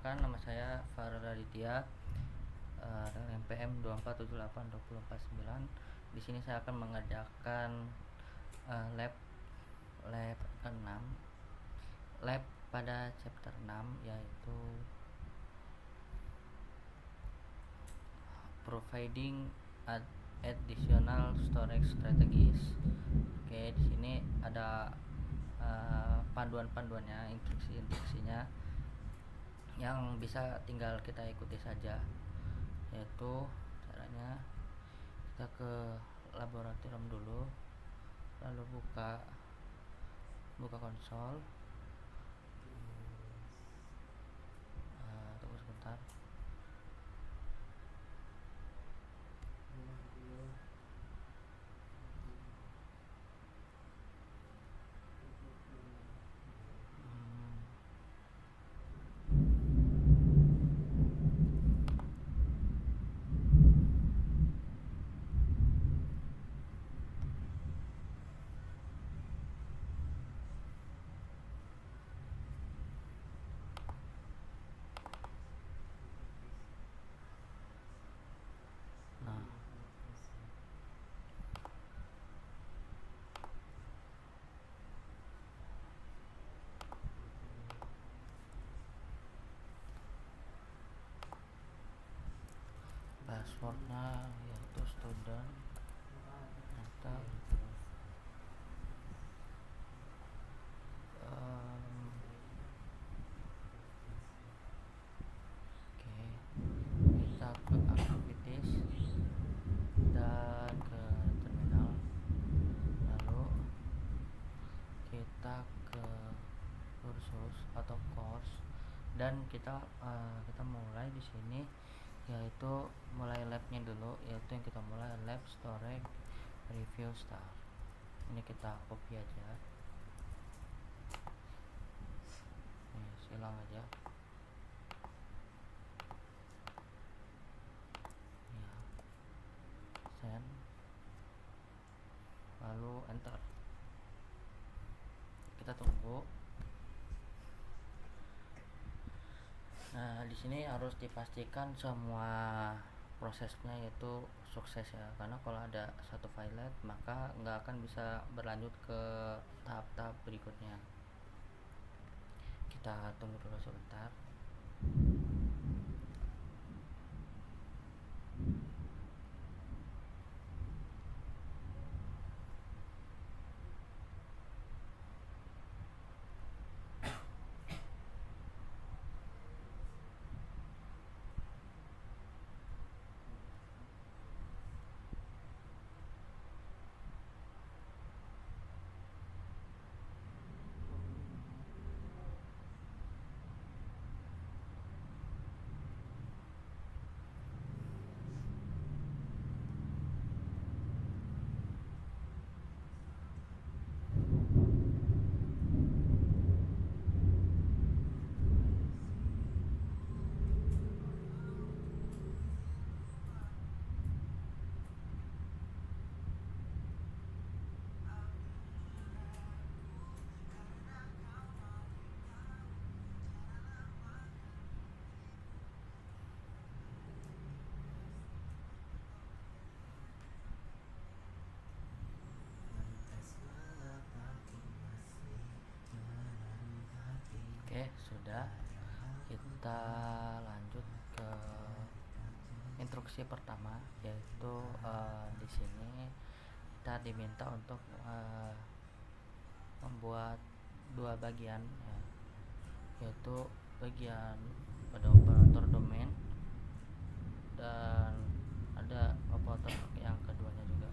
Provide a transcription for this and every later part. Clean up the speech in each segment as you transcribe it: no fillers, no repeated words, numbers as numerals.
Perkenalkan, nama saya Farel Raditya dengan NPM 24782049. Di sini saya akan mengerjakan lab ke-6, lab pada chapter 6, yaitu providing additional storage strategies. Oke, di sini ada panduan-panduannya, instruksi-instruksinya yang bisa tinggal kita ikuti saja, yaitu caranya kita ke laboratorium dulu, lalu buka konsol. Tunggu sebentar. Passwordnya yaitu student, enter. Kita ke activities dan ke terminal, lalu kita ke kursus atau course, dan kita mulai di sini, yaitu mulai labnya dulu, yaitu yang kita mulai lab storage review start. Ini kita copy aja, silang aja ya, send, lalu enter. Kita tunggu. Nah, di sini harus dipastikan semua prosesnya itu sukses ya, karena kalau ada satu file maka nggak akan bisa berlanjut ke tahap-tahap berikutnya. Kita tunggu dulu sebentar. Oke, sudah. Kita lanjut ke instruksi pertama, yaitu di sini kita diminta untuk membuat dua bagian ya, yaitu bagian pada operator domain dan ada operator yang keduanya juga.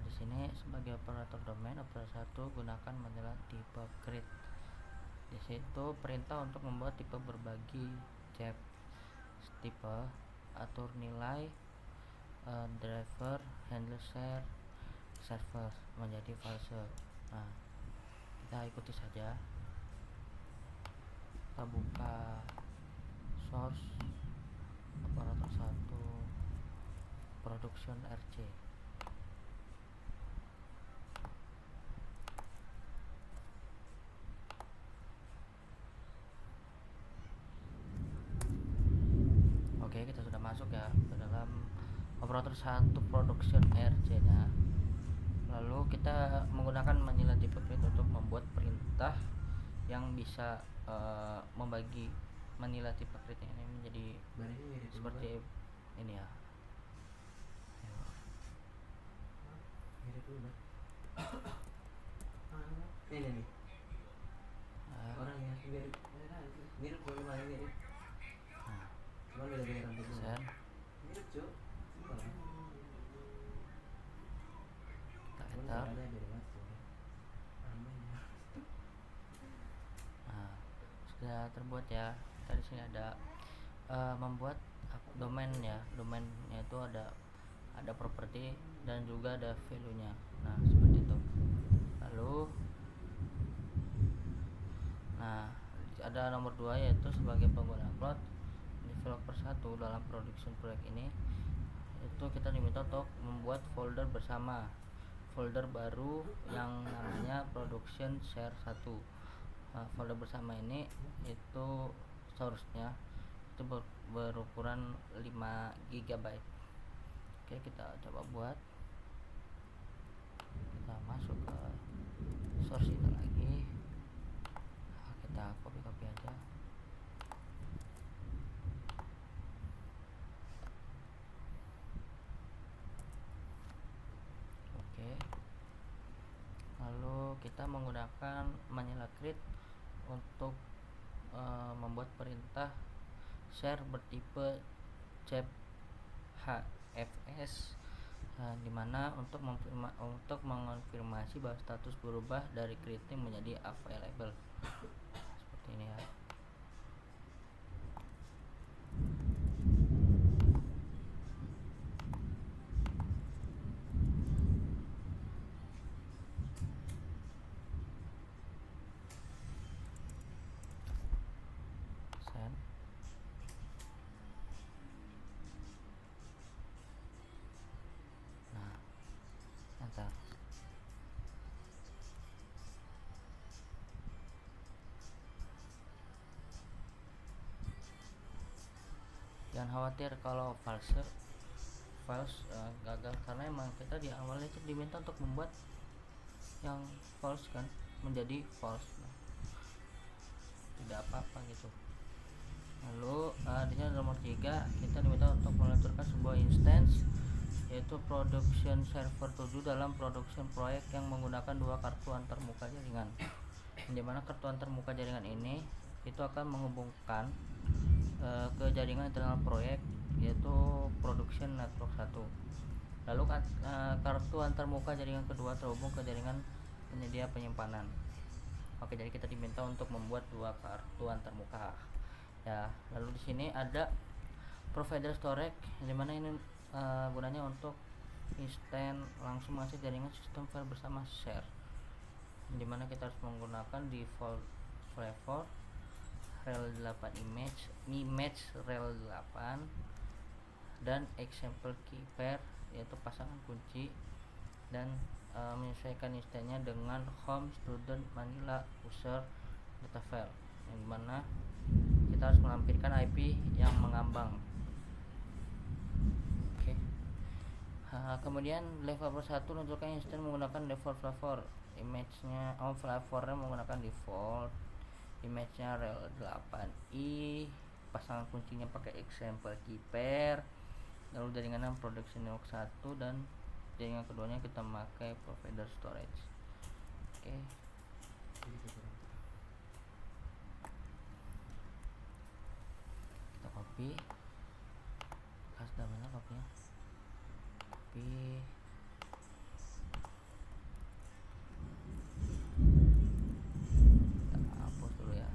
Di sini sebagai operator domain, operator 1 gunakan adalah tipe create. Di situ perintah untuk membuat tipe berbagi chat, tipe atur nilai, driver, handle share, server menjadi false. Nah, kita ikuti saja. Kita buka source operator 1 production RC. operator 1 production RC nya. Lalu kita menggunakan Manila tipe grid untuk membuat perintah yang bisa membagi Manila tipe grid ini menjadi seperti ini ya. Ini nih orang ya mirip gue malah mirip. Cuma beda-beda rambutnya. Mirip cuy. Nah, sudah terbuat ya. Tadi sini ada membuat domain ya. Domainnya itu ada properti dan juga ada value-nya. Nah, seperti itu. Lalu ada nomor 2 yaitu sebagai pengguna cloud developer 1 dalam production project ini, itu kita diminta untuk membuat folder bersama, folder baru yang namanya production share 1. Folder bersama ini itu source-nya itu berukuran 5 GB. Oke, kita coba buat. Kita masuk ke source itu lagi. Kita copy aja. Oke. Lalu kita menggunakan Manila grid untuk membuat perintah share bertipe CFS, dimana untuk mengonfirmasi bahwa status berubah dari creating menjadi available. Seperti ini ya. Send. Nah, enter. Jangan khawatir kalau false gagal, karena emang kita di awalnya itu diminta untuk membuat yang false kan menjadi false. Tidak apa-apa gitu. Lalu di nomor 3 kita diminta untuk meluncurkan sebuah instance yaitu production server 7 dalam production proyek yang menggunakan 2 kartu antarmuka jaringan, dimana kartu antarmuka jaringan ini itu akan menghubungkan ke jaringan internal proyek yaitu production network 1. Lalu kartu antarmuka jaringan kedua terhubung ke jaringan penyedia penyimpanan. Oke, jadi kita diminta untuk membuat 2 kartu antarmuka ya. Lalu di sini ada provider storage, dimana ini gunanya untuk instant langsung masuk jaringan sistem file bersama share, dimana kita harus menggunakan default flavor rel 8 image rel 8 dan example key pair yaitu pasangan kunci, dan menyesuaikan instannya dengan home student Manila user data file, yang dimana kita harus melampirkan IP yang mengambang. Oke. Kemudian developer 1 menunjukkan instan menggunakan default flavor image-nya, flavornya menggunakan default image-nya rel 8i, pasangan kuncinya pakai example key pair, lalu jaringan production network 1, dan jaringan keduanya kita pakai provider storage. Oke. Kita copy. Sudah mana copy-nya? Copy. Kita hapus dulu ya.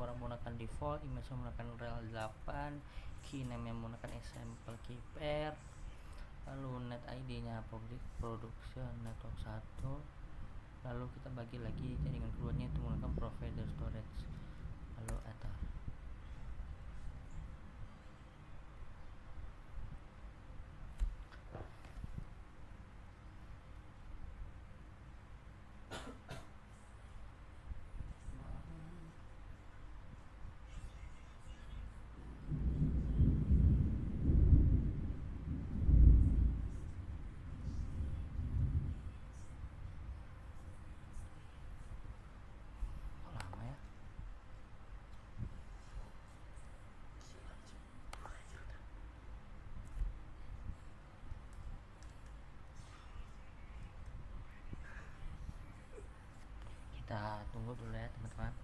orang menggunakan default, image menggunakan rel 8, keyname menggunakan example key pair, lalu net ID nya public production network 1, lalu kita bagi lagi jaringan keduanya itu menggunakan provider storage, lalu enter. Lama ya. Kita tunggu dulu ya teman-teman.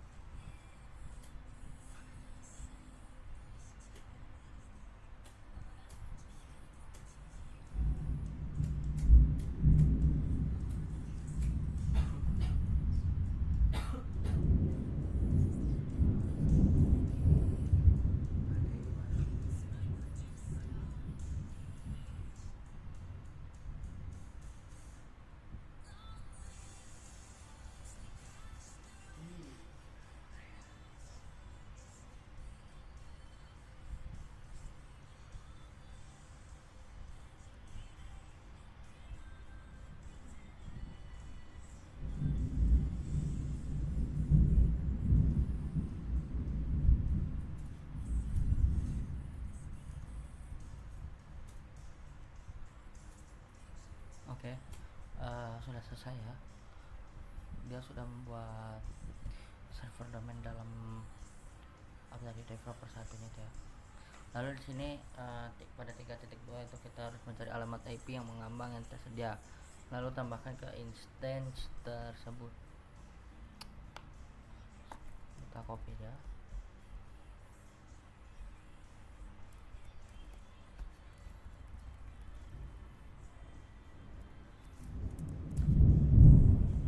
Oke, sudah selesai ya. Dia sudah membuat server domain dalam apa tadi developer satunya itu ya. Lalu di sini pada 3.2 itu kita harus mencari alamat IP yang mengambang yang tersedia, lalu tambahkan ke instance tersebut. Kita copy ya.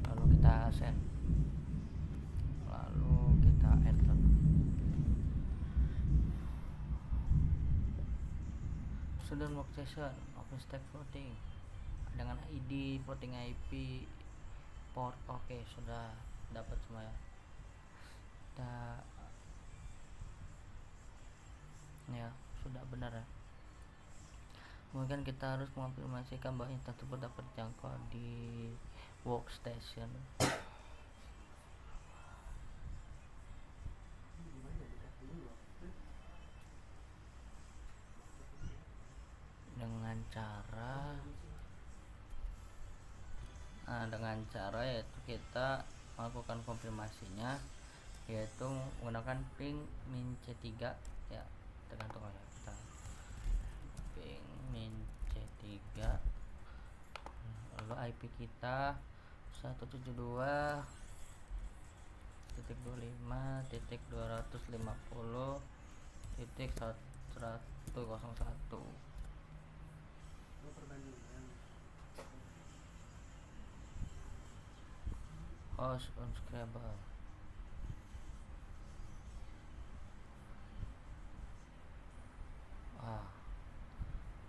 Lalu kita send. Lalu kita enter. Student workstation, OpenStack voting dengan ID, voting IP, port. Oke, sudah dapat semua ya. Ya, sudah benar ya. Kemudian kita harus mengonfirmasikan bahwa instansi tersebut dapat dijangkau di workstation. Dengan cara yaitu kita melakukan konfirmasinya, yaitu menggunakan ping min C3 ya, tergantung ya, kita ping min C3, lalu IP kita 172.25.250.101. Host unscrabble.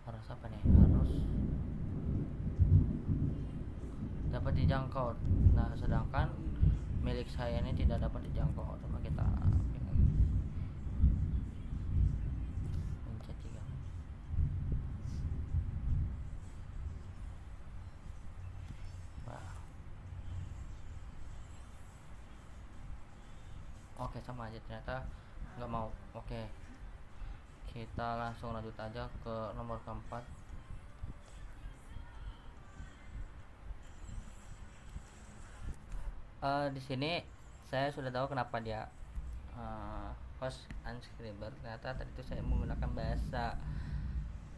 Harus apa nih? Harus dapat dijangkau. Nah, sedangkan milik saya ini tidak dapat dijangkau. Coba kita pencet 3. Oke, sama aja ternyata nggak mau. Oke, kita langsung lanjut aja ke nomor keempat. Di sini saya sudah tahu kenapa dia host unscribble. Ternyata tadi itu saya menggunakan bahasa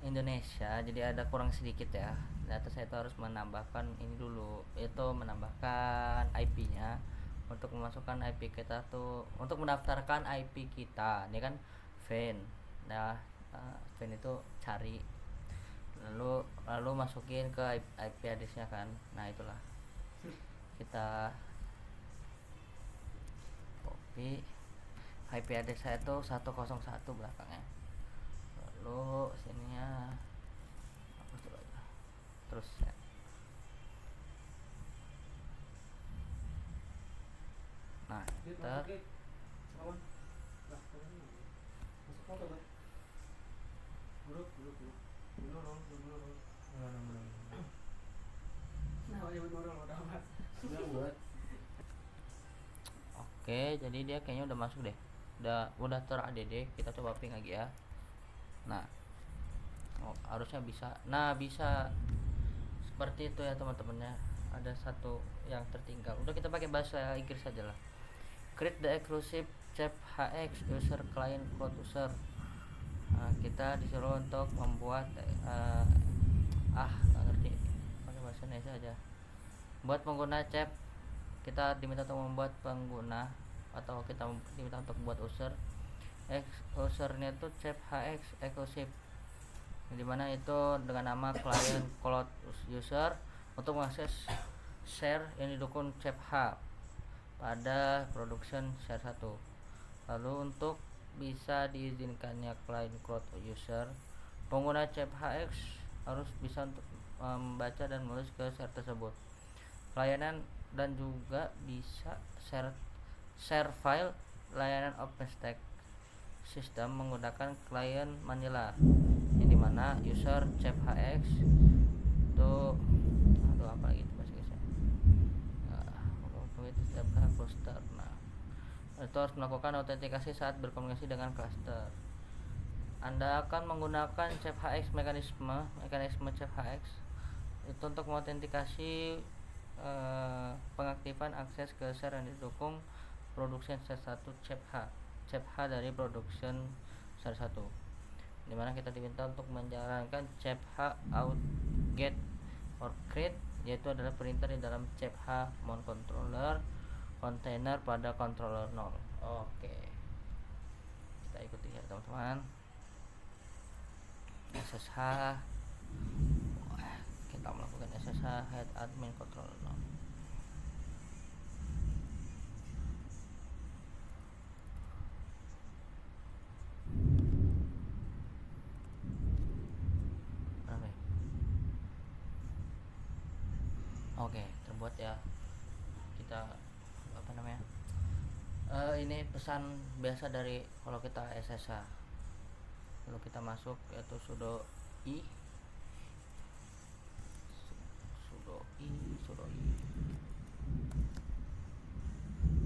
Indonesia, jadi ada kurang sedikit ya. Ternyata saya itu harus menambahkan ini dulu, yaitu menambahkan IP-nya untuk memasukkan IP kita tuh, untuk mendaftarkan IP kita. Ini kan Vane. Nah, Vane itu cari, lalu masukin ke IP address-nya kan. Nah, itulah kita copy IP address saya itu 101 belakangnya. Lalu sininya hapus dulu aja, terus set. Nah kita oke, jadi dia kayaknya udah masuk deh, udah ter-add. Kita coba ping lagi ya. Nah harusnya bisa. Nah bisa seperti itu ya teman-temannya. Ada satu yang tertinggal, udah kita pakai bahasa Inggris saja lah. Create the exclusive CEP HX user client cloud user. Kita disuruh untuk membuat nggak ngerti, pakai bahasa Indonesia aja. Buat pengguna CEP, kita diminta untuk membuat pengguna, atau kita diminta untuk membuat user. Usernya itu CEP HX exclusive, dimana itu dengan nama client cloud user untuk mengakses share yang didukung CEP H pada production share 1. Lalu untuk bisa diizinkannya client cloud user, pengguna CEP HX harus bisa untuk membaca dan menulis ke share tersebut. Layanan dan juga bisa share file layanan OpenStack sistem menggunakan klien Manila, yang dimana user CEP HX itu apa lagi itu bahasa Inggrisnya, cluster. Nah itu harus melakukan autentikasi saat berkomunikasi dengan cluster. Anda akan menggunakan CEP HX mekanisme CEP HX itu untuk mengautentikasi pengaktifan akses ke share yang didukung production share 1 CEP H dari production share 1, dimana kita diminta untuk menjalankan CEP H out get or create, yaitu adalah perintah di dalam CEP H mount controller container pada controller 0. Oke, kita ikuti ya teman-teman. SSH, kita melakukan SSH head admin controller 0. Oke, terbuat ya. Kita ini pesan biasa dari kalau kita SSH. Lalu kita masuk, yaitu sudo i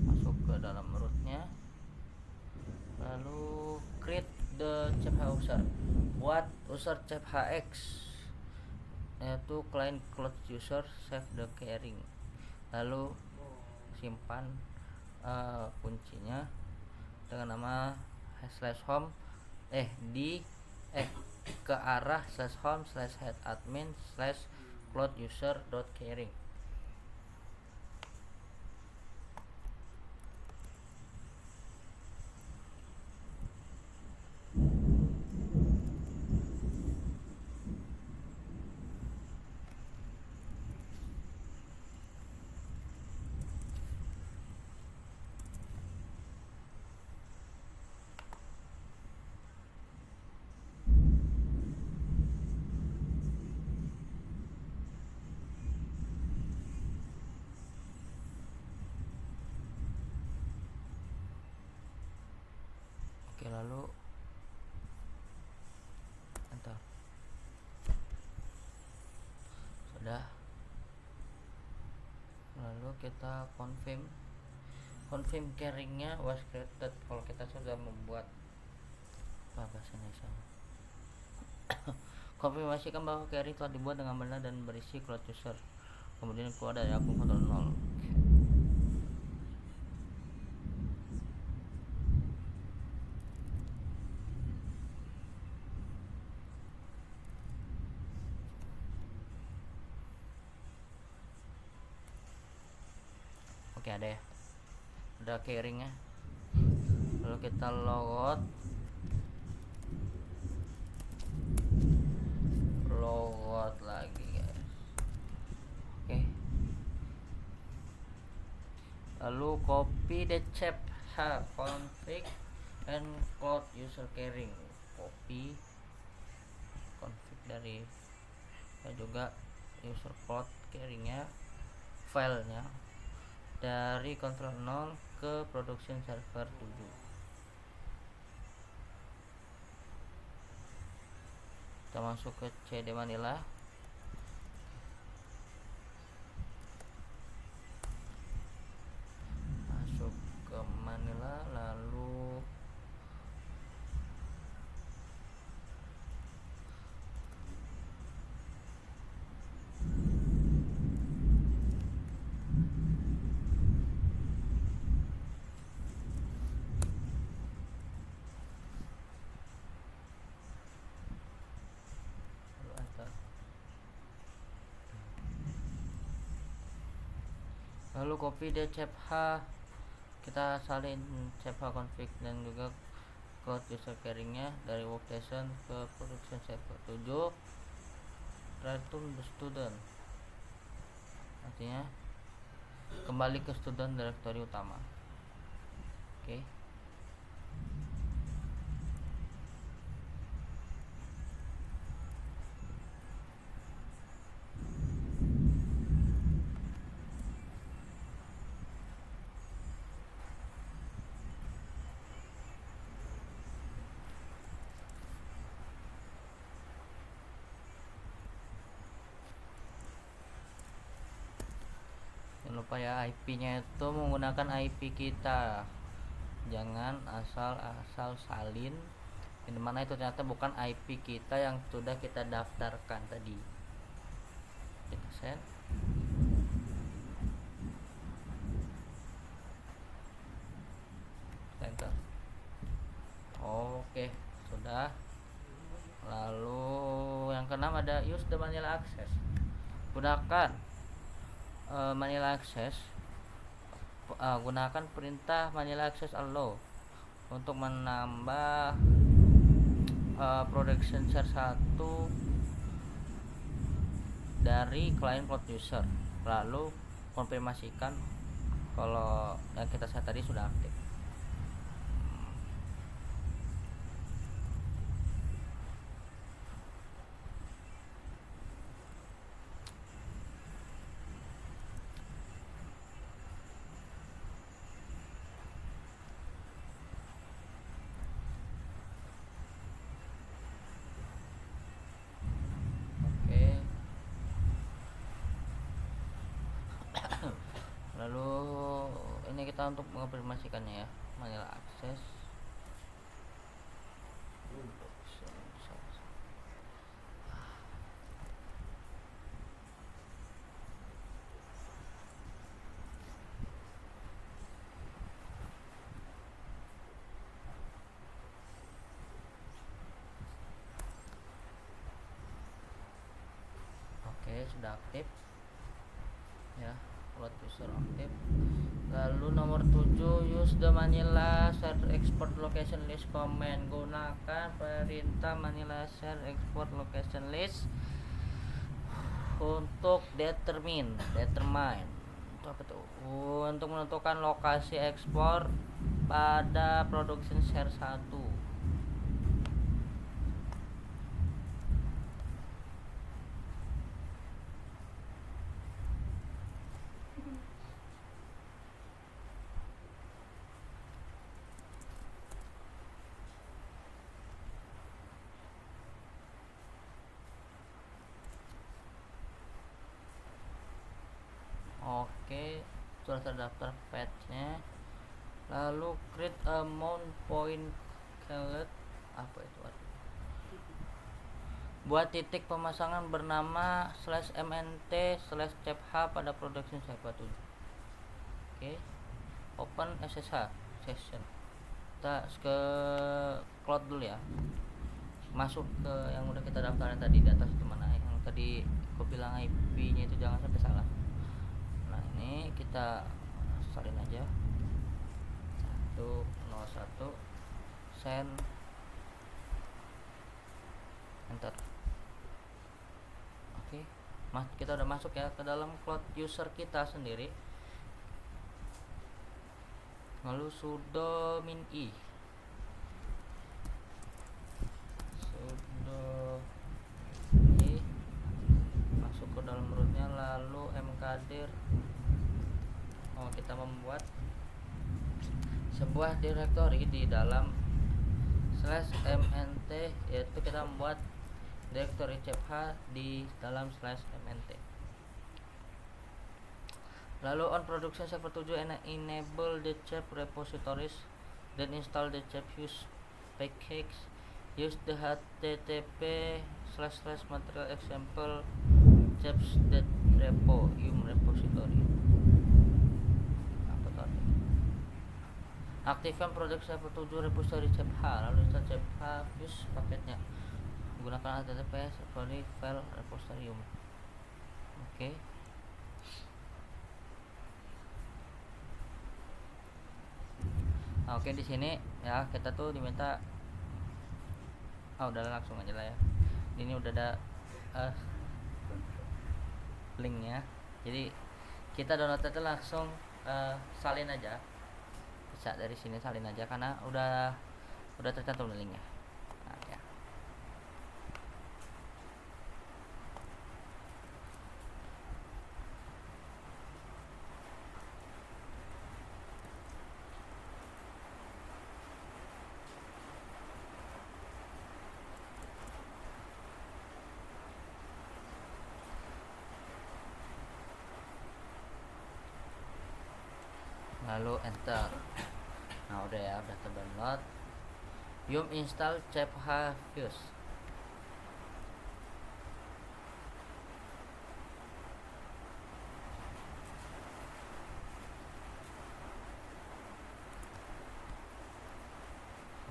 masuk ke dalam rootnya, lalu create the CEP H user, buat user CEP HX, yaitu client cloud user, save the keyring, lalu simpan kuncinya dengan nama /home ke arah /home/head_admin/cloud_user.keyring. Oke, lalu enter. Sudah. Lalu kita confirm keyringnya was created kalau kita sudah membuat bahasa Indonesia. Konfirmasikan bahwa keyring telah dibuat dengan benar dan berisi cloud user, kemudian keluar dari akun kontrol 0. Oke, ada keyringnya. Lalu kita logout lagi, guys. Oke, lalu copy the CEP H config and cloud user caring, copy config dari dan juga user cloud caringnya filenya dari control 0 ke production server 7. Kita masuk ke CD Manila, masuk ke Manila, lalu enter. Lalu copy dchph, kita salin chph config dan juga cloud user caringnya dari workstation ke production server 7, return the student, artinya kembali ke student directory utama. Oke. Jangan lupa ya, IP-nya itu menggunakan IP kita, jangan asal salin yang dimana itu ternyata bukan IP kita yang sudah kita daftarkan tadi. Kita send, enter. Oke, sudah. Lalu yang keenam ada use the Manila Access. Gunakan Manila Access, gunakan perintah Manila Access allow untuk menambah production share 1 dari client cloud user, lalu konfirmasikan kalau yang kita set tadi sudah aktif. Lalu ini kita untuk mengonfirmasikannya ya, Manila Access. Oke, sudah aktif ya, cloud user aktif. Lalu nomor 7, use the Manila share export location list command. Gunakan perintah Manila share export location list untuk determine untuk apa tuh? Untuk menentukan lokasi ekspor pada production share 1. Oke, sudah terdaftar patch-nya. Lalu create a mount point callet, apa itu artinya? Buat titik pemasangan bernama /mnt/chph pada production server 7. Oke, open SSH session. Kita ke cloud dulu ya, masuk ke yang udah kita daftarin tadi di atas itu, mana yang tadi aku bilang IP nya itu jangan sampai salah. Nah ini kita salin aja 101 send, enter. Oke, kita udah masuk ya ke dalam cloud user kita sendiri. Lalu sudo min i membuat sebuah directory di dalam /mnt, yaitu kita membuat directory chef_h di dalam /mnt. Lalu on production server 7 enable the chef repositories, then install the chef_use package, use the http://material example chefs.repo yum repository. Aktifkan produk server 7 repository chef_h, lalu install chef_h paketnya menggunakan http file repository yum. Oke. Oke, di sini ya kita tuh diminta udah langsung aja lah ya. Ini udah ada linknya. Jadi kita download itu langsung salin aja. Bisa dari sini salin aja karena udah tercantum linknya. Nah, ya. Lalu enter. Nah udah ya, udah terdownload. Yum install chef_h fuse.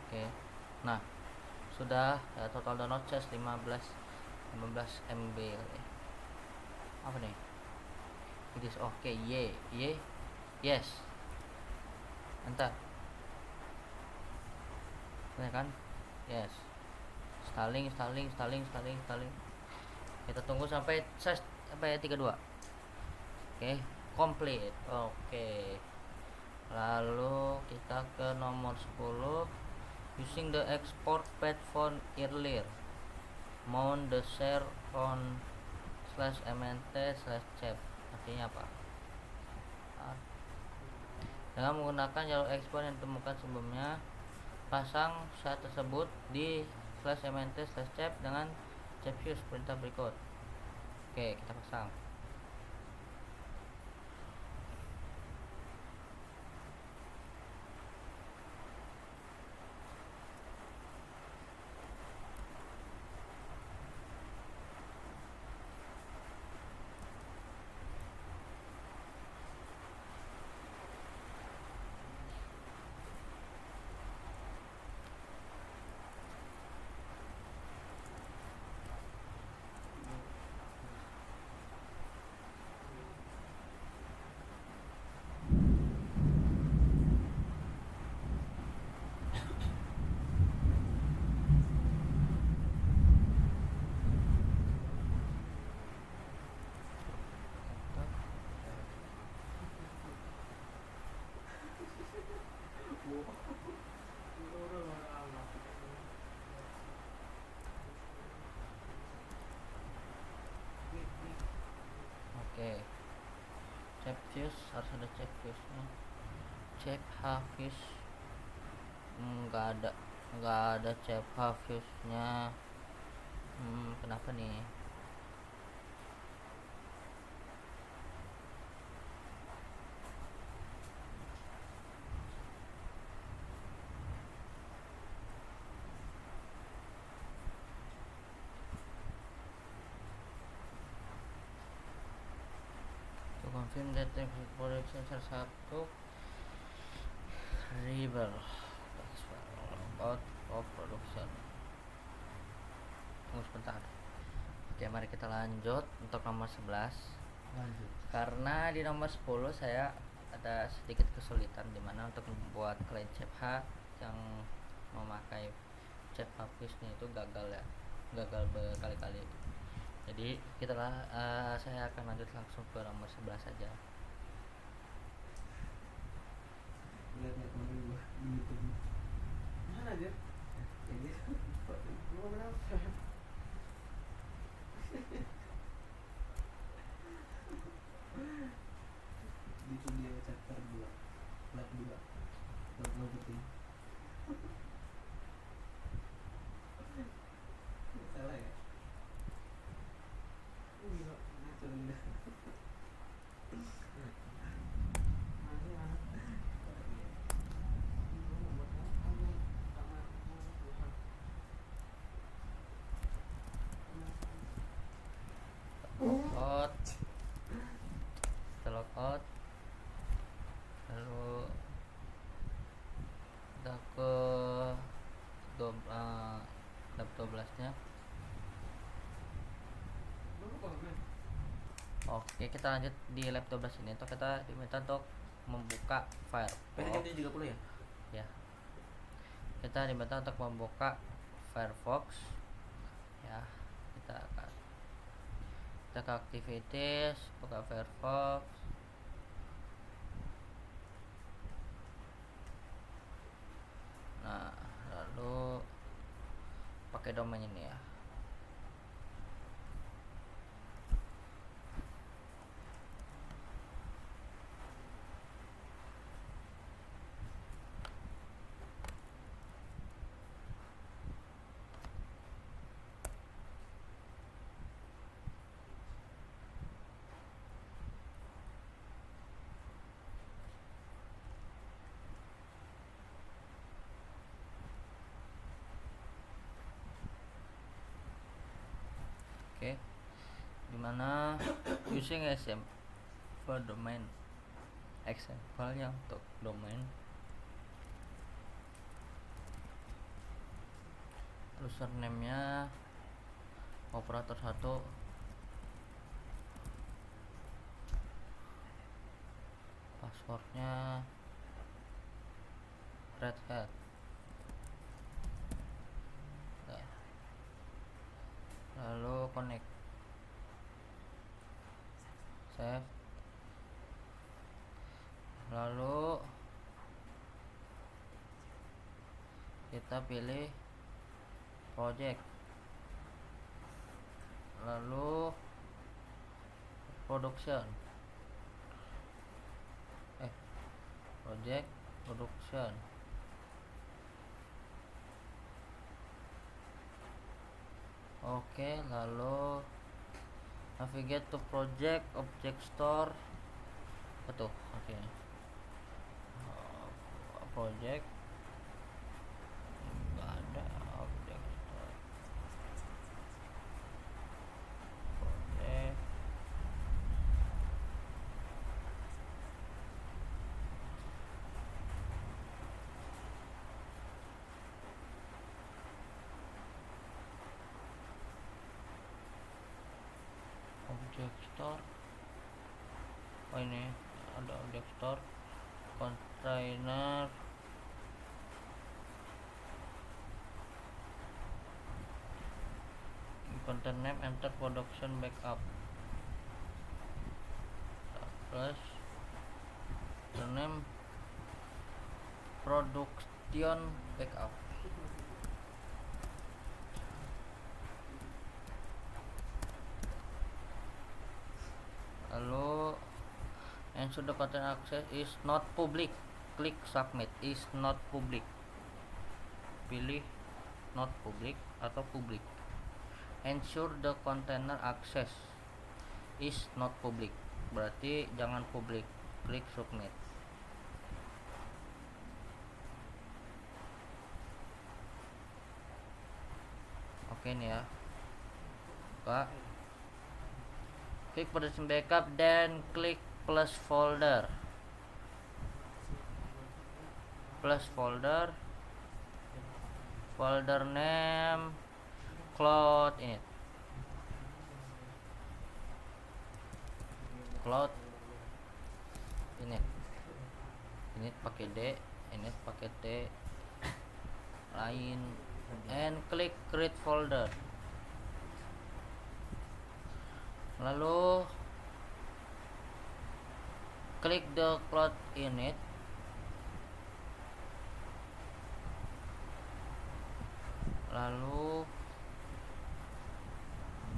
Oke. Nah sudah ya, total download CS 15 MB ya. Apa nih? It is okay. Yes. Enter. Ini kan? Yes. Installing. Kita tunggu sampai 32. Oke, complete. Oke. Lalu kita ke nomor 10. Using the export path found earlier. Mount the share on /mnt/chef. Artinya apa? Dengan menggunakan jalur ekspor yang ditemukan sebelumnya, pasang share tersebut di /mnt/chef dengan chef_use perintah berikut. Oke, kita pasang. Oke, chef_use harus ada chef_use-nya. chef_h nggak ada chef_h-nya. Kenapa nih? Confirm that the production salah satu river about of production. Tunggu sebentar. Oke, mari kita lanjut untuk nomor 11. Lanjut. Karena di nomor 10 saya ada sedikit kesulitan dimana untuk membuat klien chef_h yang memakai chef_h fuse-nya itu gagal berkali-kali. Jadi saya akan lanjut langsung ke nomor 11 saja. Lihat temen gua di YouTube. Mana aja? Ini gua berapa? Itu dia chapter 2. ke lab 12 nya. Oke, kita lanjut di lab 12 ini. Untuk kita diminta untuk membuka Firefox. Ini 30 ya? Ya. Kita diminta untuk membuka Firefox. Ya, kita ke activities, buka Firefox. Nah, lalu pakai domain ini ya. Oke, dimana using SM for domain, example-nya untuk domain, username-nya operator 1, passwordnya Red Hat. Nah, lalu connect, save, lalu kita pilih project, lalu production, project production. Oke, lalu navigate to project, object store. Betul, oke. Project nggak ada, object store, project, object store. Oh, ini ada object store, container, content name, enter production backup, plus the name production backup. Lalu ensure the content access is not public, klik submit. Is not public, pilih not public atau public. Ensure the container access is not public, berarti jangan publik, klik submit. Oke nih ya, Pak. Klik production backup dan klik plus folder, folder name cloud init, init pakai D, init pakai T, lain, and klik create folder. Lalu klik the cloud init, lalu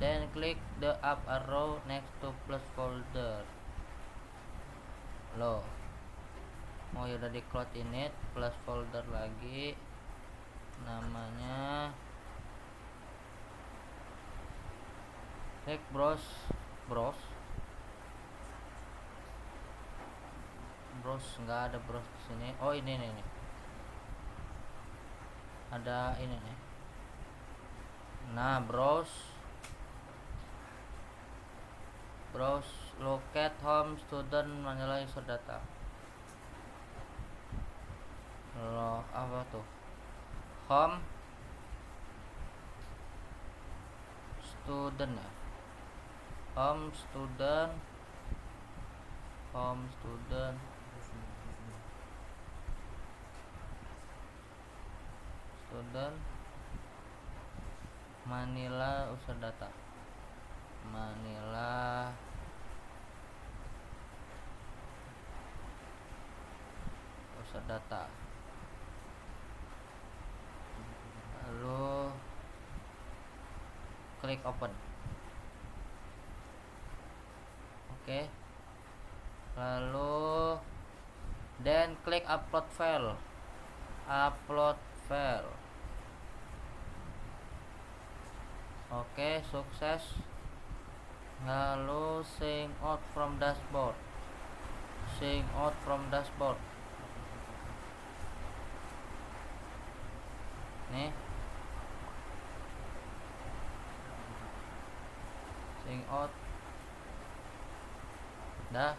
then klik the up arrow next to plus folder. Loh, oh ya udah di cloud init, plus folder lagi, namanya klik browse, nggak ada browse di sini. Oh ini nih, ada ini nih. Nah, browse locate home student manual user data. Loh, apa tuh? home student ya, home student Manila user data, Manila user data. Lalu klik open. Oke. Lalu dan klik upload file. Oke, sukses. Lalu sign out from dashboard. Nih, sign out. Dah.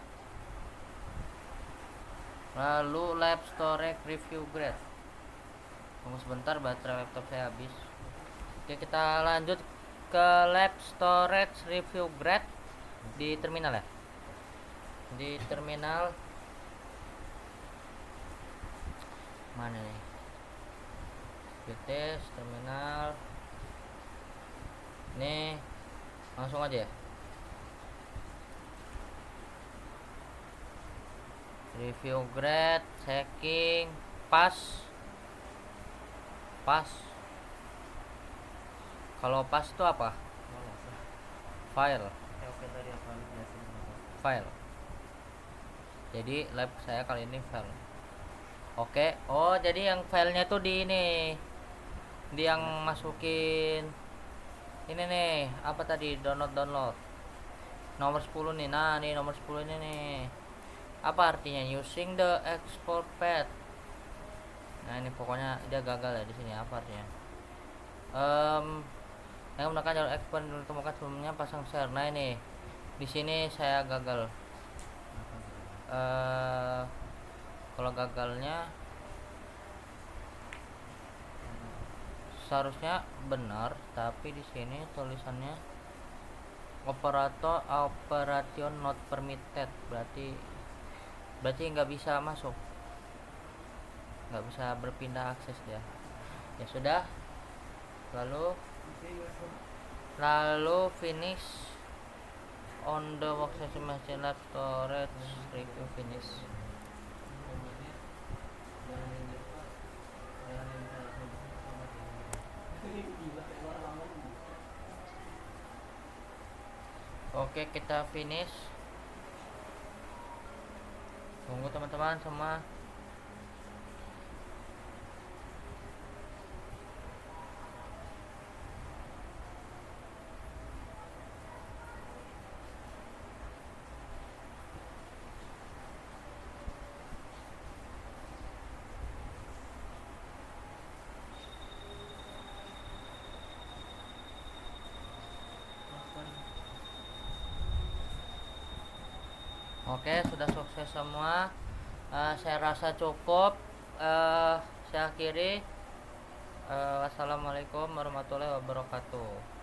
Lalu lab storage review grade. Tunggu sebentar, baterai laptop saya habis. Oke, kita lanjut ke lab storage review grade di terminal ya. Di terminal mana nih? BTS terminal. Nih, langsung aja ya. Review grade, checking, pass. Kalau pass itu apa? File. Jadi lab saya kali ini file. Oke. Oh, jadi yang filenya tuh di ini. Di yang masukin ini nih, apa tadi? Download. Nomor 10 nih. Nah, nih nomor 10 ini nih. Apa artinya? Using the export path. Nah, ini pokoknya dia gagal ya di sini. Apa artinya? Yang menggunakan jalur export ditemukan sebelumnya pasang share. Nah, ini di sini saya gagal. Kalau gagalnya seharusnya benar, tapi di sini tulisannya operation not permitted, berarti nggak bisa masuk, nggak bisa berpindah akses dia. Ya sudah, lalu finish on the workstation machine lab storage review finish. Oke, kita finish. Tunggu teman-teman semua. Oke, sudah sukses semua. Saya rasa cukup. Saya akhiri. Wassalamualaikum warahmatullahi wabarakatuh.